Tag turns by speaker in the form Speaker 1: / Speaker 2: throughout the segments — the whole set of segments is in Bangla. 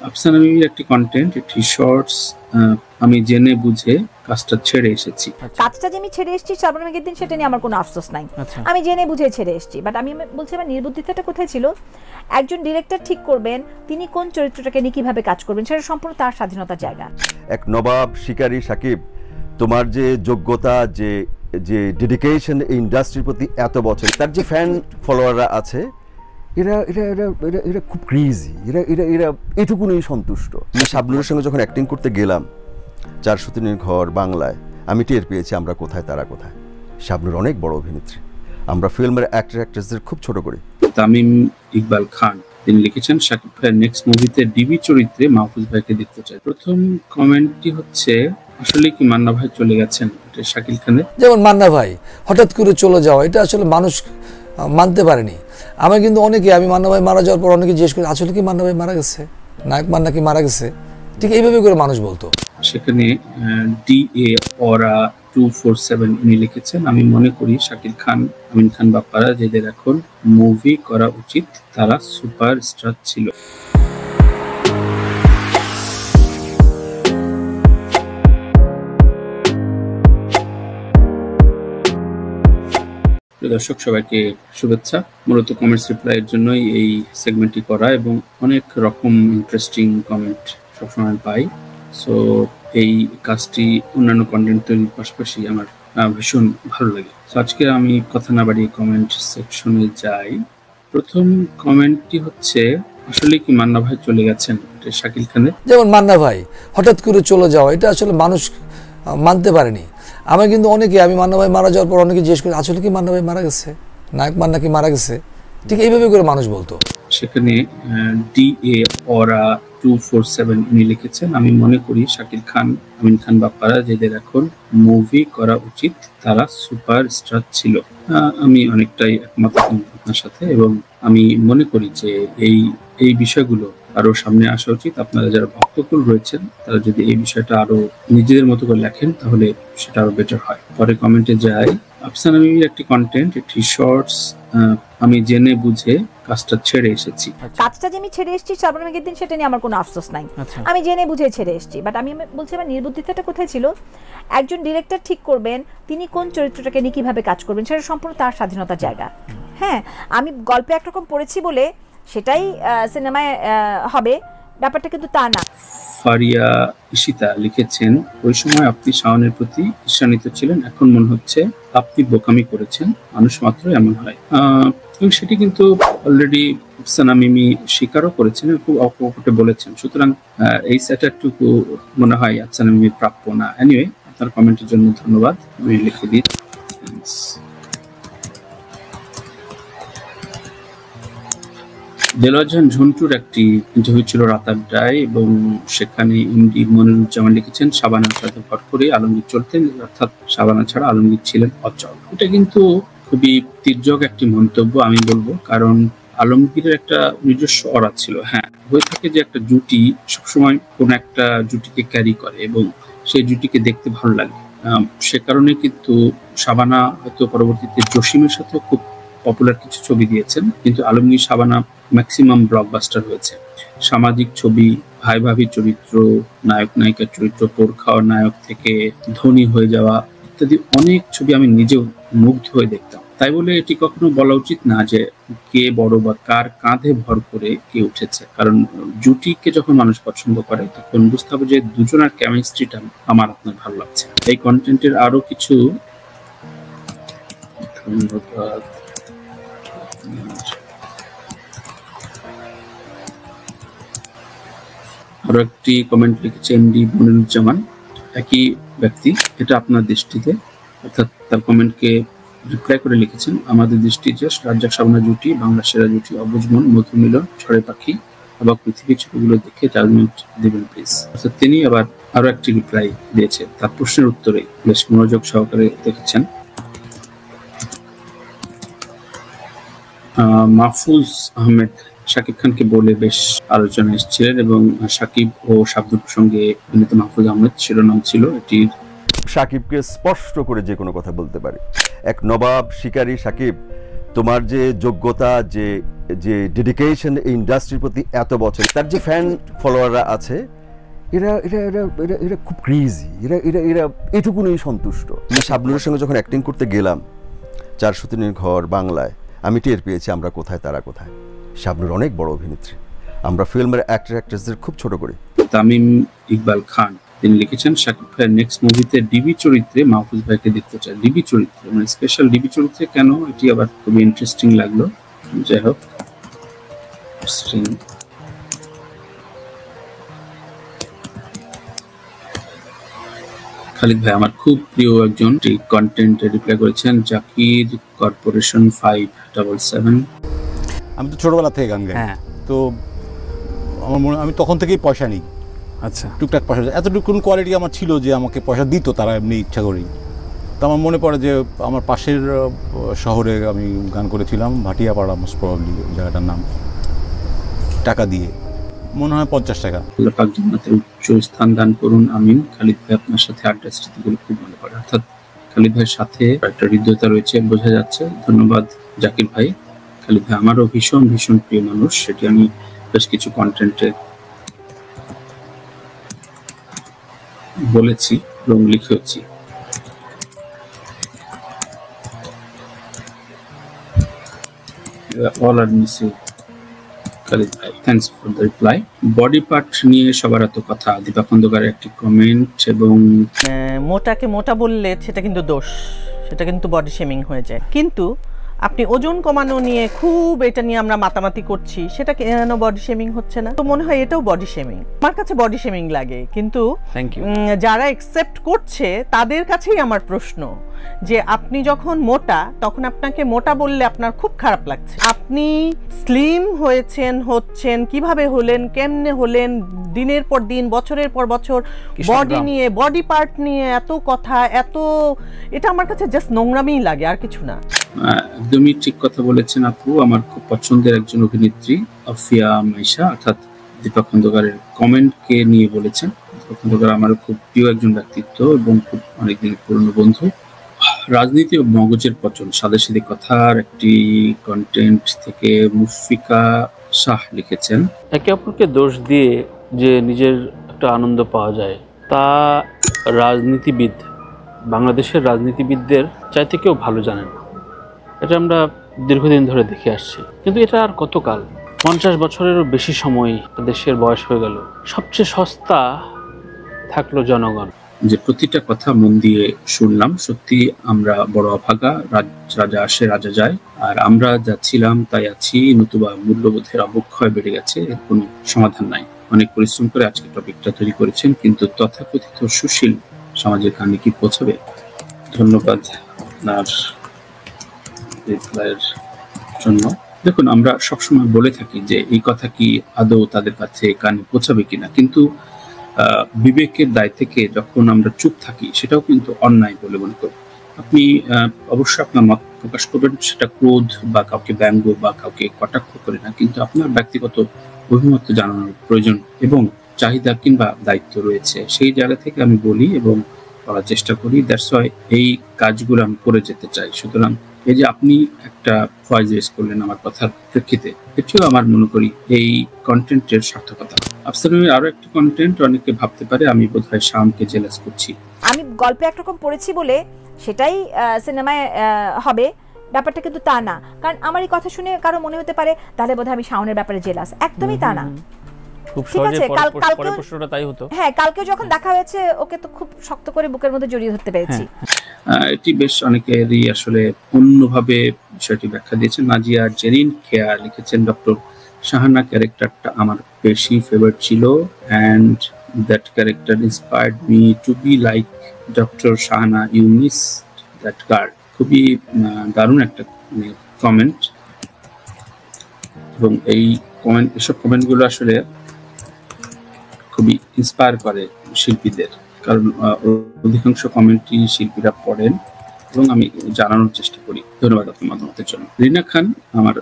Speaker 1: আফসানা মিমির একটি কন্টেন্ট, একটি শর্টস, আমি জেনে বুঝে কাজটা ছেড়ে এসেছি।
Speaker 2: কাজটা যে আমি ছেড়ে এসেছি শাবানা মেঘের দিন, সেটা নিয়ে আমার কোনো আফসোস নাই। আমি জেনে বুঝে ছেড়ে এসেছি, বাট আমি বলছি আমার নির্বুদ্ধিতাটা কোথায় ছিল। একজন ডিরেক্টর ঠিক করবেন তিনি কোন চরিত্রটাকে নিয়ে কিভাবে কাজ করবেন, সেটা সম্পূর্ণ তার স্বাধীনতার জায়গা।
Speaker 3: এক নবাব শিকারী সাকিব, তোমার যে যোগ্যতা, যে যে ডেডিকেশন এই ইন্ডাস্ট্রির প্রতি এত বছর, তার যে ফ্যান ফলোয়াররা আছে এরা এরা এরা এরা এরা খুব ক্রেজি, এরা এরা এরা এটুকুনই সন্তুষ্ট। আমি শাবনুরের সঙ্গে যখন অ্যাক্টিং করতে গেলাম 400 দিনের ঘর বাংলায়, আমি টের পেয়েছি আমরা কোথায় তারা কোথায়। শাবনুর অনেক বড় অভিনেত্রী, আমরা ফিল্মের অ্যাক্টর অ্যাক্ট্রেসদের খুব ছোট করি।
Speaker 1: তামিম ইকবাল খান তিনি লিখেছেন, শাকিব ভাইয়ের নেক্সট মুভিতে ডিবি চরিত্রে মাহফুজ ভাইকে দেখতে চাই। প্রথম কমেন্টটি হচ্ছে, আসলে কি মান্না ভাই চলে গেছেন? এটা শাকিল খানের।
Speaker 4: যেমন মান্না ভাই হঠাৎ করে চলে যাওয়া, এটা আসলে মানুষ মানতে পারেনি। আমি কিন্তু আমি মান্না ভাই মারা যাওয়ার পর অনেকে জিজ্ঞেস করি, আসলে কি মান্না ভাই মারা গেছে, নায়ক মান্না কি মারা গেছে, ঠিক এইভাবে করে মানুষ বলতো।
Speaker 1: সেখানে DA ওরা 247 উনি লিখেছেন, আমি মনে করি শাকিল খান, আমিন খান বাপ্পারা যেদের এখন মুভি করা উচিত, তারা সুপার স্টার ছিল। দর্শক সবাইকে শুভেচ্ছা। মূলত কমেন্টস রিপ্লাইয়ের জন্যই এই সেগমেন্টটি করা, এবং অনেক রকম ইন্টারেস্টিং কমেন্ট সবসময় পাই। সো এই কাজটি অন্যান্য কন্টেন্ট তৈরির পাশাপাশি আমার ভীষণ ভালো লাগে। তো আজকে আমি কথা না বাড়িয়ে কমেন্ট সেকশনে যাই। প্রথম কমেন্টটি হচ্ছে, আসলে কি মান্না ভাই চলে গেছেন? এটা শাকিল খানের।
Speaker 4: যেমন মান্না ভাই হঠাৎ করে চলে যাওয়া, এটা আসলে মানুষ মানতে পারেনি। আমি মান্না ভাই মারা যাওয়ার পর অনেকে জিজ্ঞেস করি, আসলে কি মান্না ভাই মারা গেছে, নায়ক মান্না কি মারা গেছে, ঠিক এইভাবে করে মানুষ বলতো।
Speaker 1: সেখানে DA ওরা 247 উনি লিখেছেন, আমি মনে করি শাকিল খান, আমিন খান বাপ্পারা যেদের এখন মুভি করা উচিত, তারা সুপার স্টার ছিল। আমি অনেকটাই একমত আপনার সাথে, এবং আমি মনে করি যে এই বিষয়গুলো আরো সামনে আসা উচিত। আপনারা যারা ভক্তকুল রয়েছেন তারা যদি এই বিষয়টা আরো নিজেদের মতো করে লেখেন তাহলে সেটা আরো বেটার হয়। পরে কমেন্টে যাই। আফসানা মিমির একটি কন্টেন্ট, একটি শর্টস, আমি জেনে বুঝে কাজটা ছেড়ে এসেছি।
Speaker 2: কাজটা যে আমি ছেড়ে এসেছি শাবানা মেঘের দিন, সেটা নিয়ে আমার কোনো আফসোস নাই। আমি জেনে বুঝে ছেড়ে এসেছি, বাট আমি বলছি আমার নির্বুদ্ধিতাটা কোথায় ছিল। একজন ডিরেক্টর ঠিক করবেন তিনি কোন চরিত্রটাকে নিয়ে কিভাবে কাজ করবেন, সেটা সম্পূর্ণ তার স্বাধীনতার জায়গা। হ্যাঁ, আমি গল্পে একরকম পড়েছি বলে সেটাই সিনেমায় হবে, ব্যাপারটা কিন্তু তা না।
Speaker 1: ফারিয়া ইশিতা লিখেছেন, ওই সময় আপনি শাওনের প্রতি ঈর্ষান্বিত ছিলেন, এখন মনে হচ্ছে আপনি বোকামি করেছেন, মানুষ মাত্র এমন হয়। এবং সেটি কিন্তু অলরেডি আফসানা মিমি স্বীকারও করেছেন, খুব অকপটে বলেছেন। সুতরাং এই স্যাটারটুকু মনে হয় আফসানা মিমির প্রাপ্য না। এনিওয়ে, আপনার কমেন্টের জন্য ধন্যবাদ। আমি লিখে দিই। দেলোয়ার জাহান ঝন্টুর একটি ইন্টারভিউ ছিল রাত 8টায়, এবং সেখানে এমডি মনিরুজ্জামান লিখেছেন, শাবানার সাথে ভর করে আলমগীর চলতেন, অর্থাৎ শাবানা ছাড়া আলমগীর ছিলেন অচল। এটা কিন্তু খুবই তির্যক একটি মন্তব্য আমি বলবো, কারণ আলমগীরের একটা নিজস্ব অরা ছিল। হ্যাঁ, হয়ে থাকে যে একটা জুটি সবসময় কোন একটা জুটিকে ক্যারি করে এবং সেই জুটিকে দেখতে ভালো লাগে। সে কারণে কিন্তু শাবানা হয়তো পরবর্তীতে জসিমের সাথে খুব পপুলার কিছু ছবি দিয়েছেন, কিন্তু আলমগীর শাবানা ম্যাক্সিমাম ব্লকবাস্টার হয়েছে। সামাজিক ছবি, ভাই ভাবি চরিত্র, নায়ক নায়িকার চরিত্র, পোড় খাওয়া নায়ক থেকে ধনী হয়ে যাওয়া ইত্যাদি অনেক ছবি আমি নিজেও মুগ্ধ হয়ে দেখতাম। তাই বলে এটি কখনো বলা উচিত না যে কে বড় বা কার কাঁধে ভর করে কে উঠেছে, কারণ জুটিকে যখন মানুষ পছন্দ করে তখন বুঝতে হবে যে দুজনের কেমিস্ট্রিটা আমার আপনার ভালো লাগছে। এই কন্টেন্টের আরো কিছু আরো একটি কমেন্ট লিখেছে এমডি মনিরুজ্জামান, একই ব্যক্তি। এটা আপনার দৃষ্টিতে, অর্থাৎ তার কমেন্টকে রিপ্লাই করে লিখেছেন, আমাদের দৃষ্টিতে রাজ্জাক শাবানা জুটি বাংলা সেরা জুটি, অবুঝ মন, মধু মিলন, ঝড়ে পাখি, আবার পৃথিবীর ছবিগুলো দেখে জাজমেন্ট দেবেন প্লিজ। অর্থাৎ তিনি আবার আরো একটি রিপ্লাই দিয়েছে, তার প্রশ্নের উত্তরে বেশ মনোযোগ সহকারে দেখেছেন। মাহফুজ আহমেদ শাকিব খানকে বলে বেশ আলোচনা এসেছিলেন, এবং শাকিব ও শাবনুর প্রসঙ্গে অভিনেত মাহফুজ আহমেদ শিরোনাম ছিল এটির।
Speaker 3: শাকিবকে স্পষ্ট করে যে কোনো কথা বলতে পারি। এক নবাব শিকারী সাকিব, তোমার যে যোগ্যতা, যে যে ডেডিকেশন এই ইন্ডাস্ট্রির প্রতি এত বছর, তার যে ফ্যান ফলোয়াররা আছে এরা এরা এরা এরা এরা খুব ক্রেজি, এরা এরা এরা এটুকুনই সন্তুষ্ট। আমি শাবনূরের সঙ্গে যখন অ্যাক্টিং করতে গেলাম 400 দিনের ঘর বাংলায়, আমি টের পেয়েছি আমরা কোথায় তারা কোথায়। শাবনূর অনেক বড় অভিনেত্রী, আমরা ফিল্মের অ্যাক্টর অ্যাক্ট্রেসদের খুব ছোট করি।
Speaker 1: তামিম ইকবাল খান তিনি লিখেছেন শাকিব ভাইয়ের নেক্সট মুভিতে ডিবি চরিত্রে মাহফুজ ভাইকে দেখতে চাই। ডিবি চরিত্রে মানে স্পেশাল ডিবি চরিত্রে কেন, এটি আবার খুবই ইন্টারেস্টিং লাগলো। যাই হোক, খালিদ ভাই আমার খুব প্রিয় একজন কন্টেন্টে রিপ্লাই করেছেন জাকির কর্পোরেশন 577।
Speaker 5: আমি তো ছোটবেলা থেকে গান গাই, তো আমার মনে আমি তখন থেকেই পয়সা নিই। আচ্ছা, টুকটাক পয়সা, এতটুকু কোয়ালিটি আমার ছিল যে আমাকে পয়সা দিত তারা এমনি ইচ্ছা করেই। তো আমার মনে পড়ে যে আমার পাশের শহরে আমি গান করেছিলাম, ভাটিয়াপাড়া মোস্ট প্রবাবলি জায়গাটার নাম, টাকা দিয়ে মনে হয় 50 টাকা।
Speaker 1: আল্লাহ পাক জান্নাতের উচ্চ স্থান দান করুন, আমিন। খালিদ ভাই আপনার সাথে আড্ডা স্মৃতিগুলো খুব মনে পড়ে, অর্থাৎ খালিদ ভাইয়ের সাথে একটা হৃদয়তা রয়েছে বোঝা যাচ্ছে। ধন্যবাদ জাকির ভাই। খালিদ ভাই আমারও ভীষণ ভীষণ প্রিয় মানুষ, সেটি আমি বেশ কিছু কন্টেন্টে বলেছি এবং লিখেছি। all are missing খালিদ ভাই, thanks for the reply. Body part নিয়ে সবার এত কথা, দীপা খন্দকারের একটি কমেন্ট। এবং
Speaker 6: মোটাকে মোটা বললে সেটা কিন্তু দোষ, সেটা কিন্তু বডি শেমিং হয়ে যায়। কিন্তু আপনি ওজন কমানো নিয়ে খুব এটা নিয়ে আমরা মাতামাতি করছি, সেটা কেন বডি শেমিং হচ্ছে না? তো মনে হয় এটাও বডি শেমিং। আমার কাছে বডি শেমিং লাগে, কিন্তু যারা অ্যাকসেপ্ট করছে তাদের কাছেই আমার প্রশ্ন যে আপনি যখন মোটা, তখন আপনাকে মোটা বললে আপনার খুব খারাপ লাগছে। আপনি স্লিম হচ্ছেন, কিভাবে হলেন, কেমনে হলেন, দিনের পর দিন, বছরের পর বছর বডি নিয়ে, বডি পার্ট নিয়ে এত কথা, এটা আমার কাছে জাস্ট নোংরামিই লাগে, আর কিছু না।
Speaker 1: একদমই ঠিক কথা বলেছেন আপু। আমার খুব পছন্দের একজন অভিনেত্রী আফিয়া মাইশা, অর্থাৎ দীপা খন্দকারের কমেন্টকে নিয়ে বলেছেন। দীপা খন্দকার আমারও খুব প্রিয় একজন ব্যক্তিত্ব এবং খুব অনেকদিনের পুরনো বন্ধু। রাজনীতি ও মগজের পচন, সাদাসিধে কথার একটি কন্টেন্ট থেকে মুফিকা শাহ লিখেছেন,
Speaker 7: একে অপরকে দোষ দিয়ে যে নিজের একটা আনন্দ পাওয়া যায়, তা রাজনীতিবিদ, বাংলাদেশের রাজনীতিবিদদের চাইতে কেউ ভালো জানে না। এটা আমরা দীর্ঘদিন ধরে দেখে আসছি, কিন্তু এটা আর কতকাল? 50 বছরেরও বেশি সময় দেশের বয়স হয়ে গেল। সবচেয়ে সস্তা থাকলো জনগণ।
Speaker 1: যে প্রতিটা কথা মন দিয়ে শুনলাম। সত্যি আমরা বড় অভাগা, রাজা আসে রাজা যায়, আর আমরা যা ছিলাম তাই আছি, নতুবা মূল্যবোধের অবক্ষয় বেড়ে গেছে, এর কোনো সমাধান নাই। অনেক পরিশ্রম করে আজকে টপিকটা তৈরি করেছেন, কিন্তু তথাকথিত সুশীল সমাজের কানে কি পৌঁছাবে? ধন্যবাদ আপনার রিপ্লাইয়ের জন্য। দেখুন, আমরা সবসময় বলে থাকি যে এই কথা কি আদৌ তাদের কাছে কানে পৌঁছাবে কিনা, কিন্তু বিবেকের দায় থেকে যখন আমরা চুপ থাকি সেটাও কিন্তু অন্যায় বলে মনে করি। আপনি অবশ্যই আপনার মত প্রকাশ করবেন, সেটা ক্রোধ বা কাউকে ব্যঙ্গ বা কাউকে কটাক্ষ করে না, কিন্তু আপনার ব্যক্তিগত অভিমত জানানোর প্রয়োজন এবং চাহিদা কিংবা দায়িত্ব রয়েছে। সেই জায়গা থেকে আমি বলি এবং করার চেষ্টা করি। দ্যাটস ওয়াই এই কাজগুলো আমি করে যেতে চাই। সুতরাং এই যে আপনি একটা ভয়েস রেজ করলেন আমার কথার প্রেক্ষিতে, এটিও আমার মনে করি এই কন্টেন্টের সার্থকতা। আফসানুরের আরো একটি কন্টেন্ট অনেকে ভাবতে পারে আমি বোধহয় শামকে জেলাস করছি।
Speaker 2: আমি গল্পে একরকম পড়েছি বলে সেটাই সিনেমায় হবে, ব্যাপারটা কিন্তু তা না। কারণ আমার এই কথা শুনে কারো মনে হতে পারে তাহলে বোধহয় আমি শাওনের ব্যাপারে জেলাস, একদমই তা না। হ্যাঁ, কালকে যখন দেখা হয়েছে ওকে তো খুব শক্ত করে বুকের মধ্যে জড়িয়ে ধরতে পেরেছি।
Speaker 1: এটি বেশ অনেকেরই আসলে অন্যভাবে বিষয়টি ব্যাখ্যা দিয়েছেন। নাজিয়া জেরিন খেয়া লিখেছেন, ডক্টর শাহানা ক্যারেক্টারটা আমার বেশি ফেভারিট ছিল, and that character inspired me to be like doctor Shahana, you miss that girl. খুবই দারুণ একটা কমেন্ট, এবং এই এসব কমেন্টগুলো আসলে খুবই ইন্সপায়ার করে শিল্পীদের, কারণ অধিকাংশ কমেন্টই শিল্পীরা পড়েন এবং আমি জানানোর চেষ্টা করি। ধন্যবাদ আপনার মতামতের জন্য। রিনা খান আমার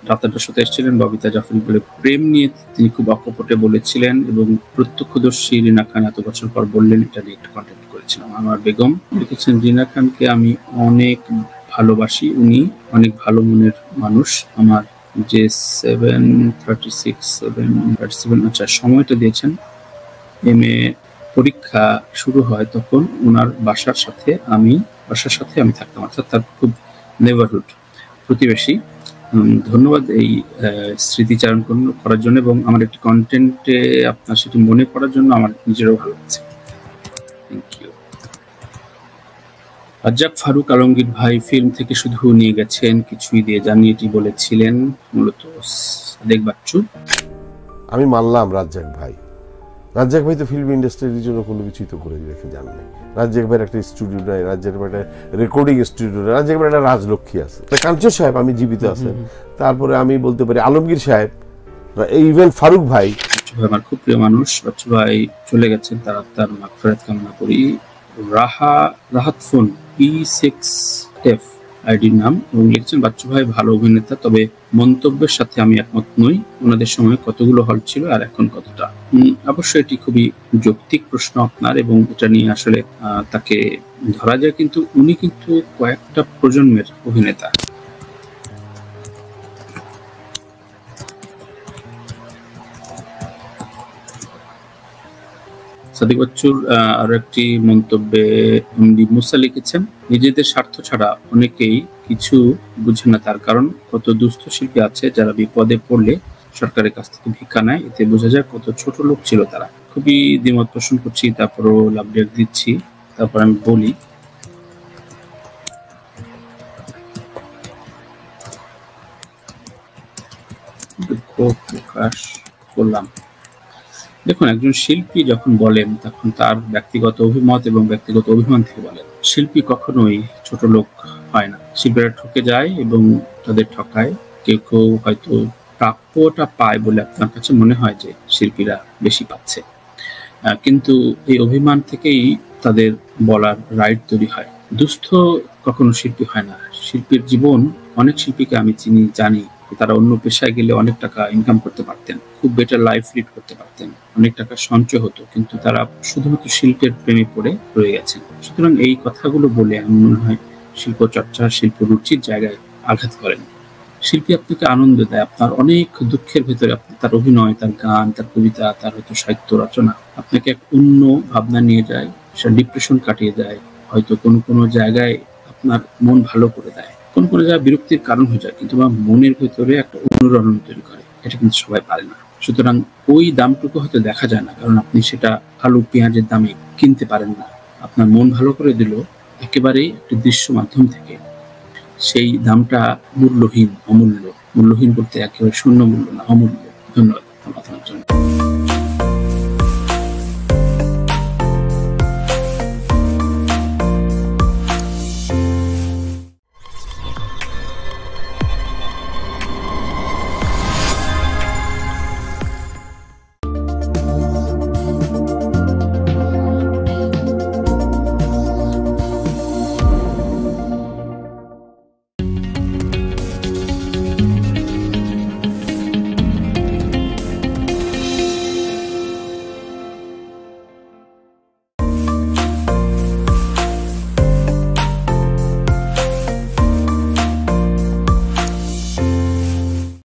Speaker 1: রাতারটার সাথে এসেছিলেন, ববিতা জাফরি বলে প্রেম নিয়ে তিনি খুব অকপটে বলেছিলেন এবং প্রত্যক্ষদর্শী রিনা খান এত বছর পর বললেন, এটা নিয়ে একটা কন্টেন্ট করেছিলাম। আমার বেগম লিখেছেন, রিনা খানকে আমি অনেক ভালোবাসি, উনি অনেক ভালো মনের মানুষ, আমার যে 7:37 আচ্ছা সময়টা দিয়েছেন। এমএ পরীক্ষা শুরু হয় তখন ওনার বাসার সাথে আমি থাকতাম, অর্থাৎ তার খুব নেবারহুড, প্রতিবেশী। ধন্যবাদ এই স্মৃতিচারণ করার জন্য এবং আমার একটি কন্টেন্টে আপনার সেটি মনে পড়ার জন্য আমার নিজেরও ভালো লাগছে। Thank you. রাজ্জাক ফারুক আলমগীর ভাই ফিল্ম থেকে শুধু নিয়ে গেছেন, কিছুই দিয়ে যাননি, এটি বলেছিলেন মূলত সাদেক বাচ্চু।
Speaker 8: আমি মানলাম রাজ্জাক ভাই তো ফিল্ম ইন্ডাস্ট্রির জন্য কোনো কিছুই তো করে রেখে যাননি। রাজ্জাক ভাইয়ের একটা স্টুডিও নাই, রাজ্জাক ভাইয়ের একটা রেকর্ডিং স্টুডিও নাই, রাজ্জাক ভাইয়ের একটা রাজলক্ষ্মী আছে, কাঞ্চন সাহেব আমি জীবিত আছেন, তারপরে আমি বলতে পারি আলমগীর সাহেব, ইভেন ফারুক ভাই।
Speaker 1: আমার খুব প্রিয় মানুষ বাচ্চু ভাই চলে গেছেন, তার মাগফিরাত কামনা করি। রাহাত ফোন P6F আইডির নাম এবং লিখছেন বাচ্চু ভাই ভালো অভিনেতা, তবে মন্তব্যের সাথে আমি একমত নই। ওনাদের সময় কতগুলো হল ছিল আর এখন কতটা। অবশ্যই এটি খুবই যৌক্তিক প্রশ্ন আপনার এবং এটা নিয়ে আসলে তাকে ধরা যায়, কিন্তু উনি কিন্তু কয়েকটা প্রজন্মের অভিনেতা। সাদিক বাচ্চুর আরো একটি মন্তব্যে এমডি মুসা লিখেছেন, নিজেদের স্বার্থ ছাড়া অনেকেই কিছু বুঝে না, তার কারণ কত দুস্থ শিল্পী আছে যারা বিপদে পড়লে সরকারের কাছ থেকে ভিক্ষা নেয়, এতে বোঝা যায় কত ছোট লোক ছিল তারা। খুবই দ্বিমত পোষণ করছি, তারপরও লাভ রেট দিচ্ছি। তারপর আমি বলি, দুঃখ প্রকাশ করলাম। দেখুন, একজন শিল্পী যখন বলেন তখন তার ব্যক্তিগত অভিমত এবং ব্যক্তিগত অভিমান থেকে বলেন। শিল্পী কখনোই ছোট লোক হয় না, শিল্পীরা ঠকে যায় এবং তাদের ঠকায়। কেউ কেউ হয়তো প্রাপ্যটা পায় বলে আপনার কাছে মনে হয় যে শিল্পীরা বেশি পাচ্ছে, কিন্তু এই অভিমান থেকেই তাদের বলার রাইট তৈরি হয়। দুস্থ কখনো শিল্পী হয় না। শিল্পীর জীবন, অনেক শিল্পীকে আমি জানি তারা অন্য পেশায় গেলে অনেক টাকা ইনকাম করতে পারতেন, খুব বেটার লাইফ লিড করতে পারতেন, অনেক টাকা সঞ্চয় হতো, কিন্তু তারা শুধুমাত্র শিল্পের প্রেমে পড়ে রয়ে গেছেন। সুতরাং এই কথাগুলো বলে আমার মনে হয় শিল্প চর্চা, শিল্প রুচির জায়গায় আঘাত করেন। শিল্পী আপনাকে আনন্দ দেয়, আপনার অনেক দুঃখের ভেতরে তার অভিনয়, তার গান, তার কবিতা, তার হয়তো সাহিত্য রচনা আপনাকে এক অন্য ভাবনা নিয়ে যায়, সেটা ডিপ্রেশন কাটিয়ে দেয়, হয়তো কোনো জায়গায় আপনার মন ভালো করে দেয়, কোনো জায়গায় বিরক্তির কারণ হয়ে যায়, কিন্তু আমার মনের ভেতরে একটা অনুরণন তৈরি করে। এটা কিন্তু সবাই পারে না। সুতরাং ওই দামটুকু হয়তো দেখা যায় না, কারণ আপনি সেটা আলু পেঁয়াজের দামে কিনতে পারেন না। আপনার মন ভালো করে দিল একেবারেই একটা দৃশ্য মাধ্যম থেকে, সেই দামটা মূল্যহীন, অমূল্য। মূল্যহীন বলতে একেবারে শূন্য মূল্য না, অমূল্য। ধন্যবাদ।